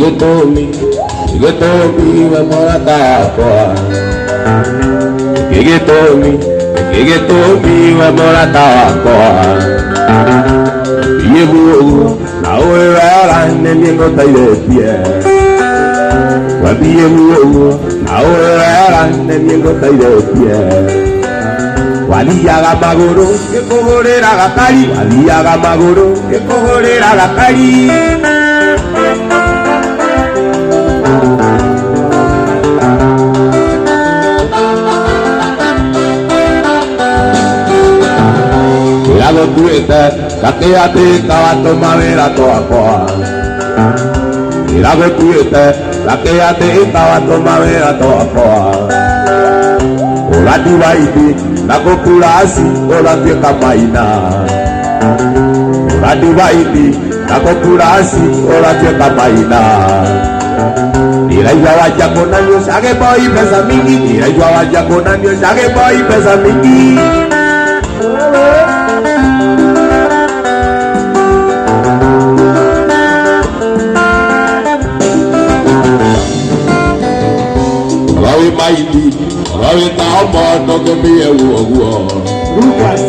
Igetomi wemorata kwa. Igetomi wemorata kwa. Yebu na ora nengo taidepie. Wabiyebu na ora nengo taidepie. Waliyaga maguru kekogorera gakari. Waliyaga maguru kekogorera gakari. Irago tuete kakeate kawato mavera toakoa. Irago tuete kakeate kawato mavera toakoa. Olati waiti nakokurasi olati kamaina. Olati waiti nakokurasi olati kamaina. Niraijwa waja konanyo sage boy pesa mingi. Niraijwa waja konanyo sage boy pesa mingi. Mighty, Ravi Tamba, Nogami, Uo. Lucas,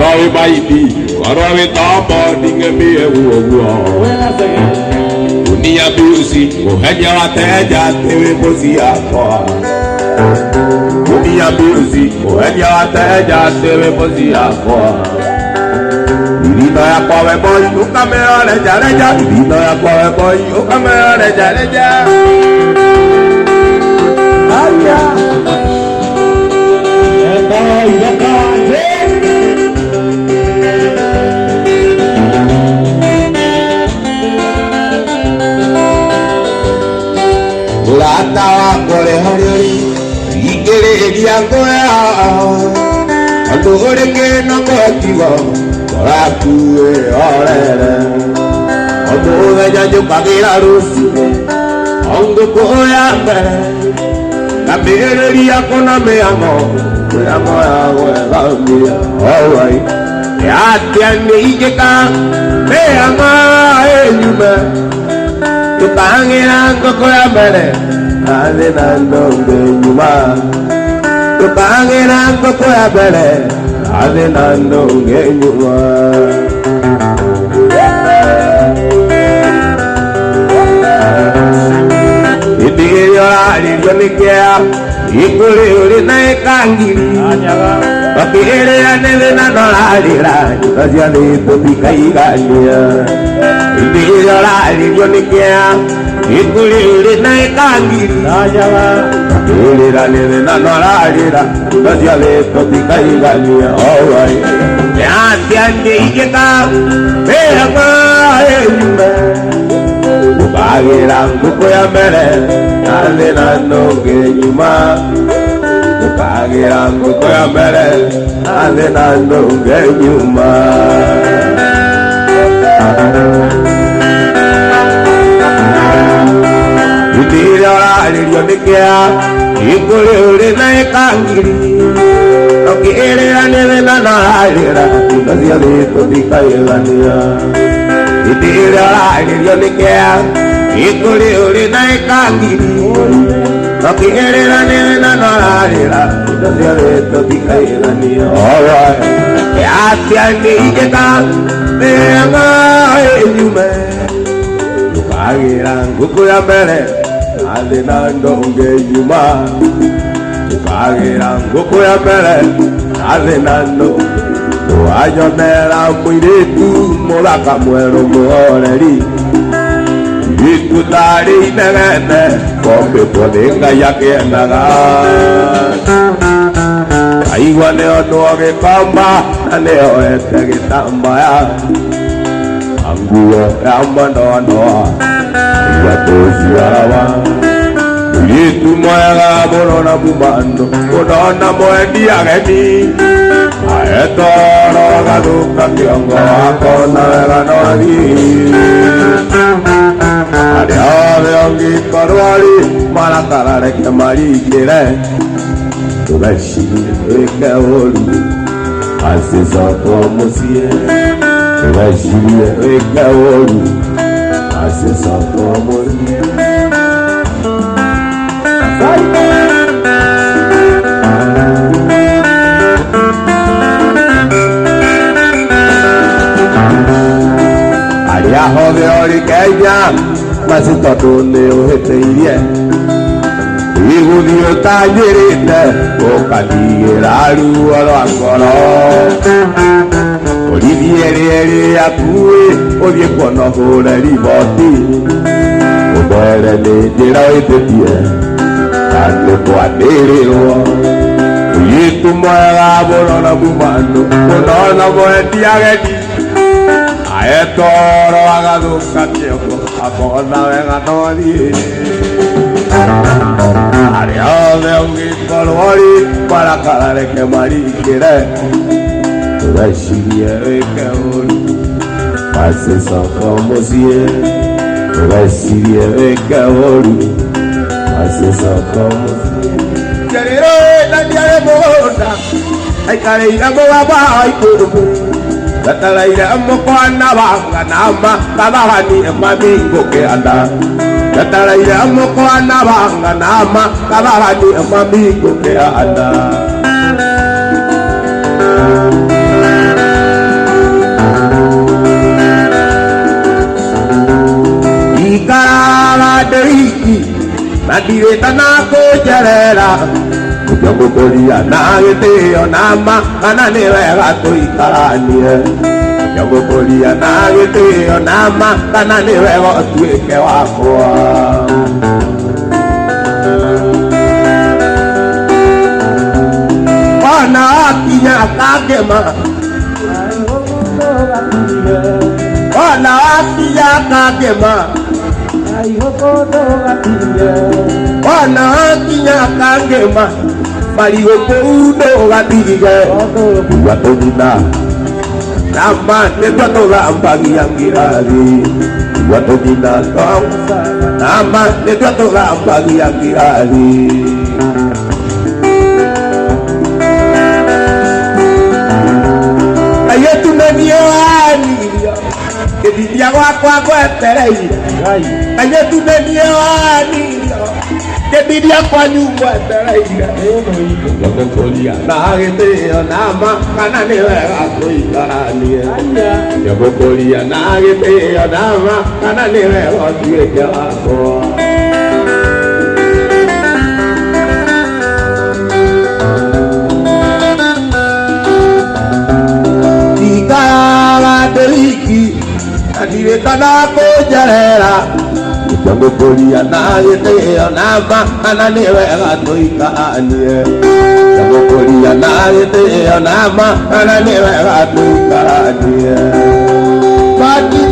Ravi Mighty, Ravi Tamba, Ningami, Uo. Unia Busi, Ohanya Teja, Teve Bosia. Unia Busi, Ohanya Teja, Teve Bosia. Irino ya Powe Boy, Ukamera Reja. Irino ya Powe Boy, Ukamera Reja. Mulata wakore hori igere yangoya andore ke nakotiwa rakue orere oboga jajo kagira rusi ongo koya mbere kabereria kona meamo ya wela alright ya tiani igeka meama enyume tukangira ngoko ya mbere ale nando ngenyuma tukangira ngoko ya mbere ale nando ngenyuma Nikia ikuli uli na ikangiri bakire ya neve na dolarira kazia lipo bikaigania ndiyo la nikia ikuli uli na ikangiri bakire ya neve na dolarira kazia lipo bikaigania alright ya tiande ikeka beama enyume ukagira nguko ya mbere ale nando ngenyuma ukagira nguko ya mbere ale nando ngenyuma Itira alirio nikia ikule ule na ikangiri okire anele na nalira kazia lipo bikaigania Itira alirio nikia ikuli uli na ikangiri Nakiherera nena nararira Kazia leto bikaigania alright Yatiande igeka Meanga enyume Tukagira nguku ya mbere Ale nando ngenyuma Tukagira nguku ya mbere Ale nando Tuajonera mwiretu Mulaka mwero muoreri Ikutari negene Kombe podenga yake naga Aiwa neo nuoge kamba Neo ete gitamba ya Anguo ya mandoa Iwa tozi arawa Yitu moega Morona bumando Morona moendi ageni Aetoro gaduka kiongo Akona vega noadi Ariaveongi korwari Marakarare ke marikire Tugashiri eke olu Asisa komusie Tugashiri eke olu hace socorro. Ariajo de Oriqueña, mas todo neo reteirie. Igudio tallerite, o caliraru alangoro. Oliviere apue, oliecono hora riboti. O bere de diraoitetie, ande poadereo. Oyetu moera borona bumano, borona moetiageti. Aetoro agado catioko, apona venga todie. Ariao de un colori para cara que mariquere. Toda chiria que ori, pase só como se é. Toda chiria que ori, pase só como se é. Querero la dia boda, ai careira boa vai tudo. Tatalaira mokwana banga nama kabahani mamingo ke anda. Tatalaira mokwana banga nama kabahani mamingo ke anda. Ikara deiki nadire tanako jarera. Jango kolia na gete onama kanane wega to ikaranie. Jango kolia na gete onama kanane wega tueke wakwa. Wana akinya kagema. Wana akinya kagema. Wana akinya kagema. Marigo pudo gatiga Wato dina Nama neto la ambagi angirari Wato dina kau Nama neto la ambagi angirari Ayo tu neniani Kebidia wako eterei Ayo tu neniani Kebidia kwa nyumba teraira. Jango kolia na gete onama kanane wega kuikaranie. Jango kolia na gete onama kanane wega tueke wako. Tikala deliki adire kana kojarera. Jango kolia na gete onama kanane wega tuikanie. Jango kolia na gete onama kanane wega tuikanie. Bati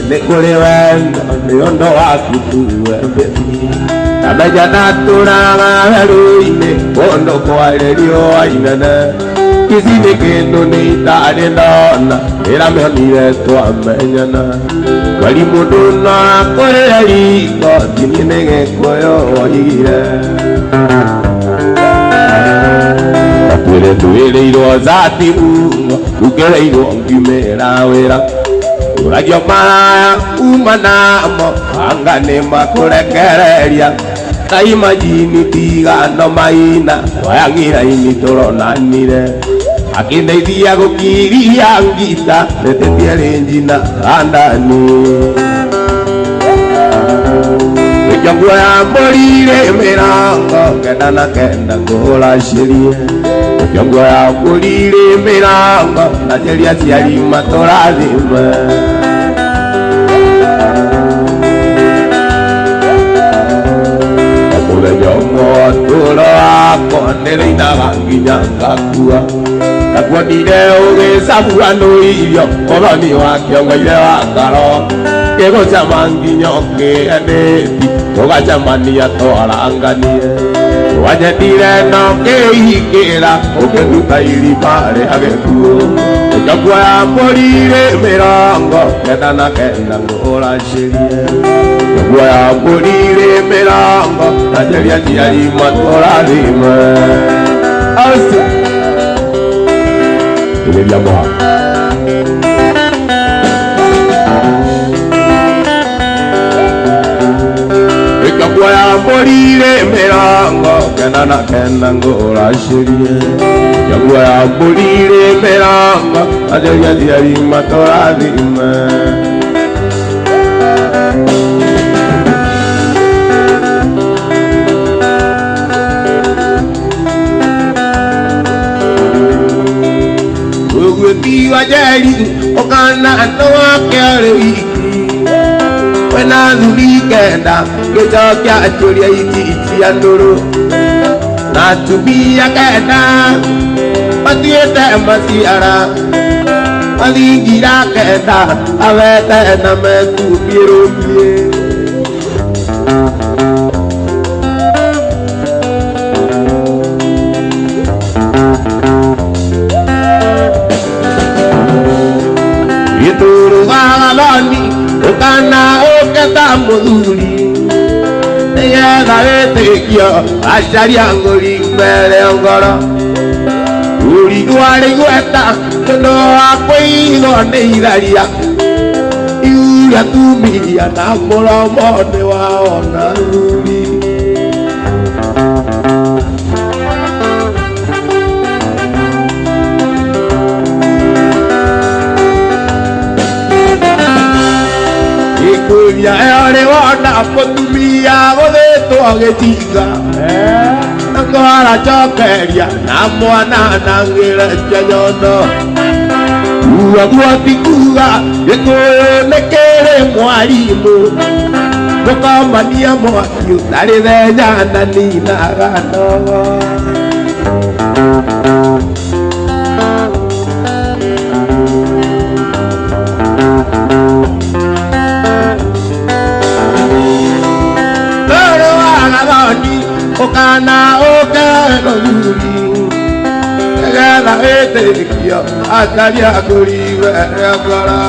ne kuliwendo niondo wakutuwe Tameja naturanga veruine Kondo kwaererio ainene Kisini kindu ni tari ndona Ira mehonire twamenyana Kwali mundu na kuria riko Tinine gekuyo oigire Akwire tuireirwo zati ungo Ukereirwo ngimera wira Uragio maraya umanamo Angane makurekereria Kaima jini tiga no maina Wayangira ini turonanire Akindeithia gukiria ngita Netetia renjina andani Wejangu ya morire mirango Kenda na kenda kuhula shirie Wejangu ya morire mirango Na sheria siari matorazime Jongo tulo ako nilina ganginya ngakua Nakua nire ugisabua nuirio Koloni wakio ngwaile wakaro Kego chama nginyo kieneti Uga chamania toaranganie wanyendire no ngĩhingĩra ũkĩruta irima rĩagĩkuo njakuoya mbũri mĩrongo kenda na kenda ngũracĩrie njakuoya mbũri mĩrongo nanjeria njiarima tũrathime aca ĩrĩria mũhaka njakuoya mbũri mĩrongo kenda na kenda ngũracĩrie njakuoya mbũri mĩrongo nanjeria njiarima tũrathime Tiwa jeri okana toa kere wiki wena dhuli kenda kejokia achoria iti andoro na tubia kenda patiete masiara aligira kenda awete na metu birobie Turugani, ukana okata muduri. Neye gaetekio, acharia ngori mbele ngoro. Uri duare gueta, no akoi no neiraria. Iura tumia na mone waona uri. Ya ore wana potumia gode to agetiga ngora chokeria na mwana nangire chayono uwa tikuga ekoyo nekere mwalimu nokamania mwaki utari thenya na nina gano okana okano yuri egala etekio ataria koriwe agora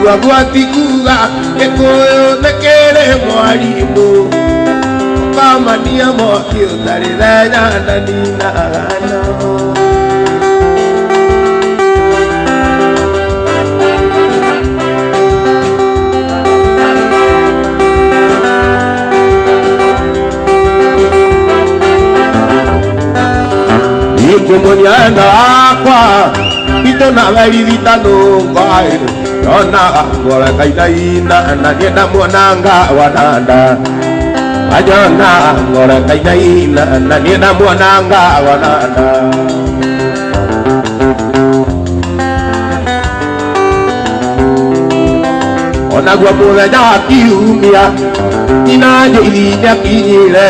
uagwatikuga ekoyo nekere mwalimu kamania mwaki utari thenya na nina gano Kumunyana akwa ito na veridita nungai yona ngora kainaina na nienda mwananga wananda ajona ngora kainaina na nienda mwananga wananda ona gwa muthenya wa kiumia inaje iria kinyire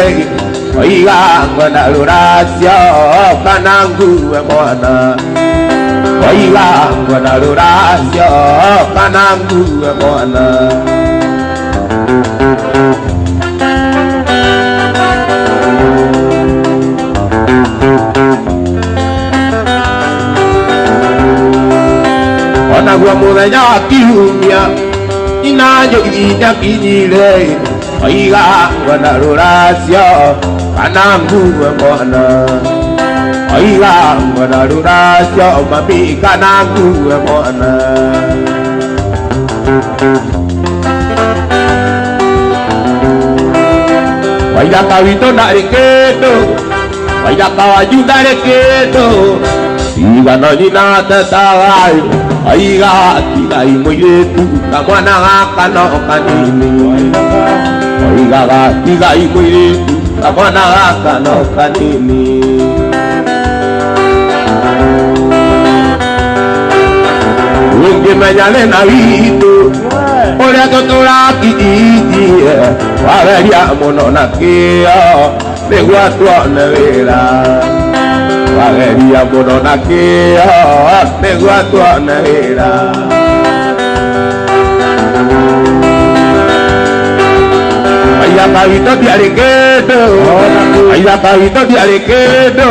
oiga ngona ruracio kana ngue mwana oiga ngona ruracio kana ngue mwana ona gwa muthenya wa kiumia inaje iria kinyire oiga ngona ruracio kana ngue mwana oiga ngona ruracio mami kana ngue mwana wairaka wito ndarĩ kĩndũ wairaka wanyu ndarĩ kĩndũ igano nyina tetagai oiga tigai mũirĩtu kamwana gaka no kanini oigaga tigai mũirĩtu kamwana gaka no kanini ũngĩmenya thĩna witũ ũrĩa tũtũrakinyithie wageria mũno na kĩo nĩguo tuone wĩra wageria mũno na kĩo nĩguo tuone wĩra Aya kawito diarekedo, aya kawito diarekedo.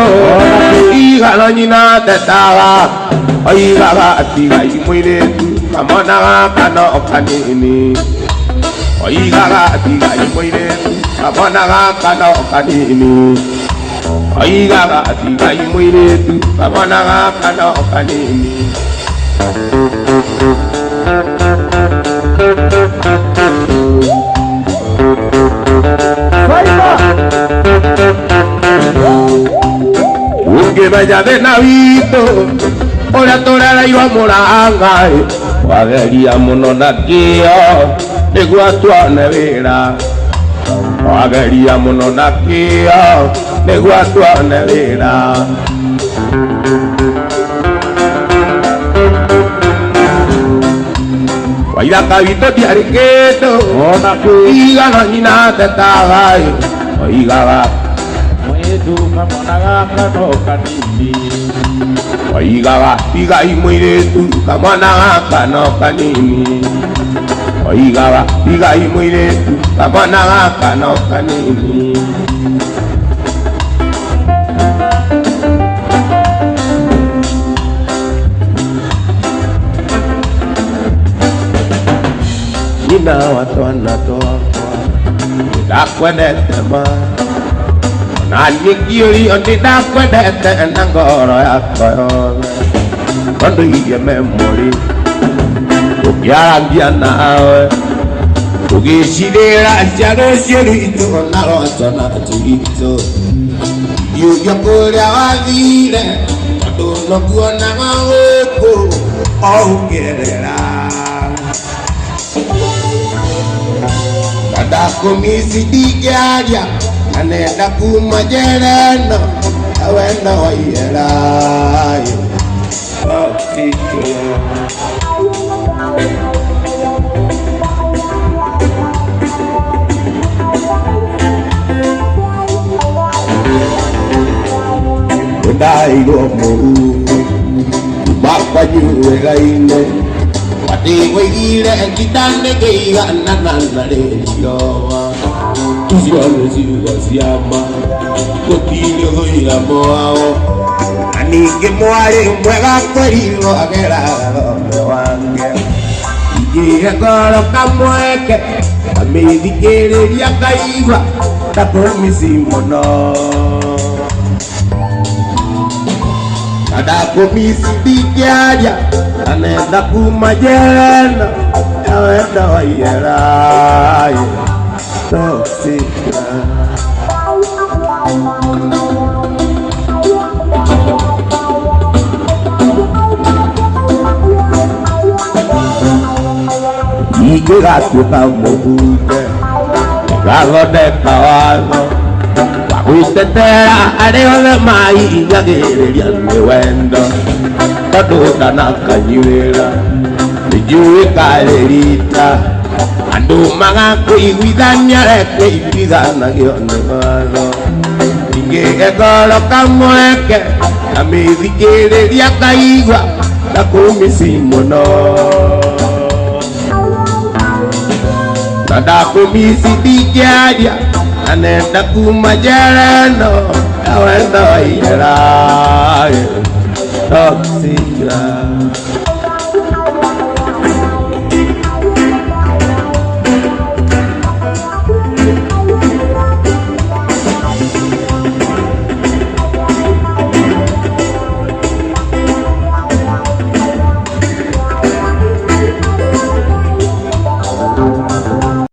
Iga no nyina tetawa, iga ga atiga imwire tu, kamona kano kanini. Iga ga atiga imwire tu, kamona kano kanini. Iga ga atiga imwire tu, kamona kano kanini. Uke vaya de navito, ora torara iba moranga, wageria muno nakio, negua tua nevera. Wageria muno nakio, negua tua nevera. Waira kawito diarekedo, iga no nyina tetawa, iga ga mwedu kamona kano kanini. Iga ga iga imwire tu, kamona kano kanini. Iga ga iga imwire tu, kamona kano kanini. Nina watu wanatoa dakwendete ma nanyikiri ondi dakwendete na ngoro yako yothe kondo iye memory ukiarambia nawe ugicirira njiaro ciritũ na roto na tũritũ iũria kũrĩa wathire tondũ nokuonaga gũkũ o ũkĩerera. Kumisi digaria, anenda kumajereno, awenda wayera. Daigo mo, bakwa juwela ine. Digo ire kitande que iba nanana de yoa tus yones y wasiama cotillo doy la moao ani que muere mueva cuerino a que la donde vangue y agora camueque a mí di quiere ya caiba da por mi simono cada comisi di diaria anenda kumajereno, awenda wayera, toxica. Ike gato kamobuke, gago de caballo, wakuitetera areo de mai, yagereria de wendo. Toda na kanyuera, nijuwe kalerita, andu manga kuiguidania reke ibidana gione malo. Inge egolo kamueke, na mithikiriria kaigua, na kumisimono. Nada kumisi dikiaria, anenda kumajereno, awenda wayera. Toxic love.